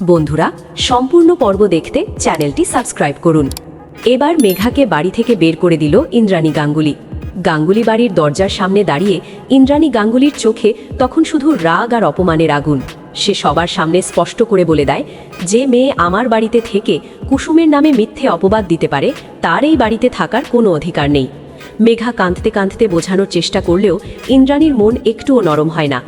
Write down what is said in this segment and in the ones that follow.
বন্ধুরা, সম্পূর্ণ পর্ব দেখতে চ্যানেলটি সাবস্ক্রাইব করুন। এবার মেঘাকে বাড়ি থেকে বের করে দিল ইন্দ্রাণী গাঙ্গুলি। গাঙ্গুলি বাড়ির দরজার সামনে দাঁড়িয়ে ইন্দ্রাণী গাঙ্গুলির চোখে তখন শুধু রাগ আর অপমানের আগুন। সে সবার সামনে স্পষ্ট করে বলে দেয়, যে মেয়ে আমার বাড়িতে থেকে কুসুমের নামে মিথ্যে অপবাদ দিতে পারে তার এই বাড়িতে থাকার কোনো অধিকার নেই। মেঘা কাঁদতে কাঁদতে বোঝানোর চেষ্টা করলেও ইন্দ্রাণীর মন একটুও নরম হয় না।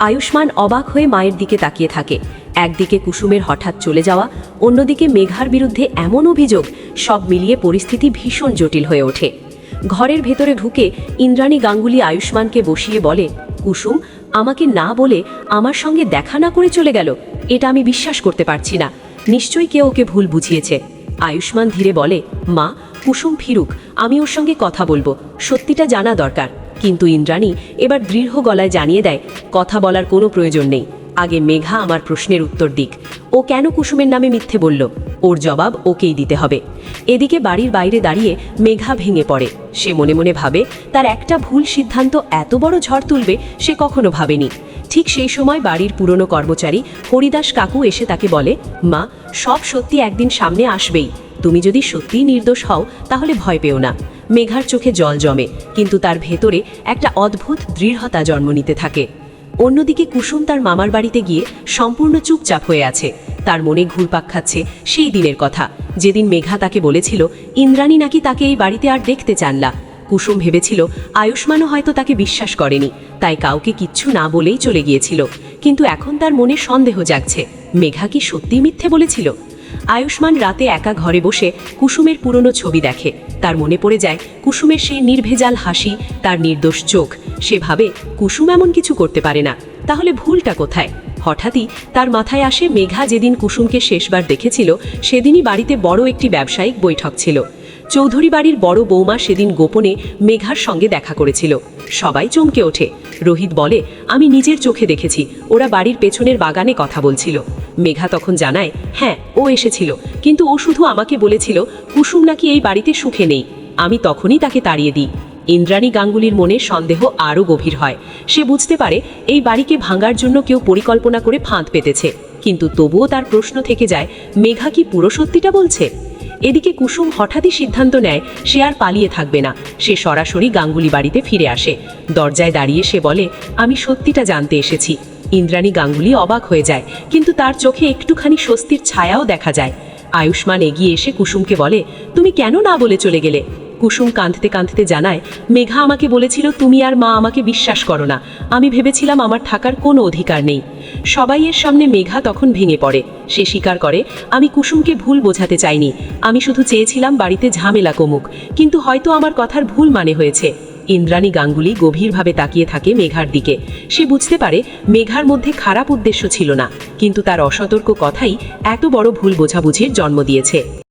আয়ুষ্মান অবাক হয়ে মায়ের দিকে তাকিয়ে থাকে। একদিকে কুসুমের হঠাৎ চলে যাওয়া, অন্যদিকে মেঘার বিরুদ্ধে এমন অভিযোগ, সব মিলিয়ে পরিস্থিতি ভীষণ জটিল হয়ে ওঠে। ঘরের ভেতরে ঢুকে ইন্দ্রাণী গাঙ্গুলি আয়ুষ্মানকে বসিয়ে বলে, কুসুম আমাকে না বলে আমার সঙ্গে দেখা না করে চলে গেল। এটা আমি বিশ্বাস করতে পারছি না। নিশ্চয়ই কেউ ওকে ভুল বুঝিয়েছে। আয়ুষ্মান ধীরে বলে, মা, কুসুম ফিরুক, আমি ওর সঙ্গে কথা বলবো, সত্যিটা জানা দরকার। কিন্তু ইন্দ্রাণী এবার দৃঢ় গলায় জানিয়ে দেয়, কথা বলার কোনো প্রয়োজন নেই। আগে মেঘা আমার প্রশ্নের উত্তর দিক। ও কেন কুসুমের নামে মিথ্যে বলল, ওর জবাব ওকেই দিতে হবে। এদিকে বাড়ির বাইরে দাঁড়িয়ে মেঘা ভেঙে পড়ে। সে মনে মনে ভাবে, তার একটা ভুল সিদ্ধান্ত এত বড় ঝড় তুলবে সে কখনো ভাবেনি। ঠিক সেই সময় বাড়ির পুরনো কর্মচারী হরিদাস কাকু এসে তাকে বলে, মা, সব সত্যি একদিন সামনে আসবেই। তুমি যদি সত্যিই নির্দোষ হও তাহলে ভয় পেও না। মেঘার চোখে জল জমে, কিন্তু তার ভেতরে একটা অদ্ভুত দৃঢ়তা জন্ম নিতে থাকে। অন্যদিকে কুসুম তার মামার বাড়িতে গিয়ে সম্পূর্ণ চুপচাপ হয়ে আছে। তার মনে ঘুরপাক খাচ্ছে সেই দিনের কথা, যেদিন মেঘা তাকে বলেছিল ইন্দ্রাণী নাকি তাকে এই বাড়িতে আর দেখতে চান না। কুসুম ভেবেছিল আয়ুষ্মানও হয়তো তাকে বিশ্বাস করেনি, তাই কাউকে কিচ্ছু না বলেই চলে গিয়েছিল। কিন্তু এখন তার মনে সন্দেহ জাগছে, মেঘা কি সত্যিই মিথ্যে বলেছিল? আয়ুষ্মান রাতে একা ঘরে বসে কুসুমের পুরনো ছবি দেখে। তার মনে পড়ে যায় কুসুমের সেই নির্ভেজাল হাসি, তার নির্দোষ চোখ। সে ভাবে, কুসুম এমন কিছু করতে পারে না, তাহলে ভুলটা কোথায়? হঠাৎই তার মাথায় আসে, মেঘা যেদিন কুসুমকে শেষবার দেখেছিল সেদিনই বাড়িতে বড় একটি ব্যবসায়িক বৈঠক ছিল। চৌধুরী বাড়ির বড় বৌমা সেদিন গোপনে মেঘার সঙ্গে দেখা করেছিল। সবাই চমকে ওঠে। রোহিত বলে, আমি নিজের চোখে দেখেছি, ওরা বাড়ির পেছনের বাগানে কথা বলছিল। মেঘা তখন জানায়, হ্যাঁ, ও এসেছিল, কিন্তু ও শুধু আমাকে বলেছিল কুসুম নাকি এই বাড়িতে সুখে নেই। আমি তখনই তাকে তাড়িয়ে দিই। ইন্দ্রাণী গাঙ্গুলির মনে সন্দেহ আরও গভীর হয়। সে বুঝতে পারে এই বাড়িকে ভাঙার জন্য কেউ পরিকল্পনা করে ফাঁদ পেতেছে, কিন্তু তবুও তার প্রশ্ন থেকে যায়, মেঘা কি পুরো সত্যিটা বলছে? এদিকে কুসুম হঠাৎই সিদ্ধান্ত নেয় সে আর পালিয়ে থাকবে না। সে সরাসরি গাঙ্গুলি বাড়িতে ফিরে আসে। দরজায় দাঁড়িয়ে সে বলে, আমি সত্যিটা জানতে এসেছি। ইন্দ্রাণী গাঙ্গুলি অবাক হয়ে যায়, কিন্তু তার চোখে একটুখানি স্বস্তির ছায়াও দেখা যায়। আয়ুষ্মান এগিয়ে এসে কুসুমকে বলে, তুমি কেন না বলে চলে গেলে? কুসুম কাঁদতে কাঁদতে জানায়, মেঘা আমাকে বলেছিল তুমি আর মা আমাকে বিশ্বাস করো না। আমি ভেবেছিলাম আমার থাকার কোনো অধিকার নেই। সবাইয়ের সামনে মেঘা তখন ভেঙে পড়ে। সে স্বীকার করে, আমি কুসুমকে ভুল বোঝাতে চাইনি, আমি শুধু চেয়েছিলাম বাড়িতে ঝামেলা কমুক, কিন্তু হয়তো আমার কথার ভুল মানে হয়েছে। ইন্দ্রাণী গাঙ্গুলি গভীরভাবে তাকিয়ে থাকে মেঘার দিকে। সে বুঝতে পারে মেঘার মধ্যে খারাপ উদ্দেশ্য ছিল না, কিন্তু তার অসতর্ক কথাই এত বড় ভুল বোঝাবুঝির জন্ম দিয়েছে।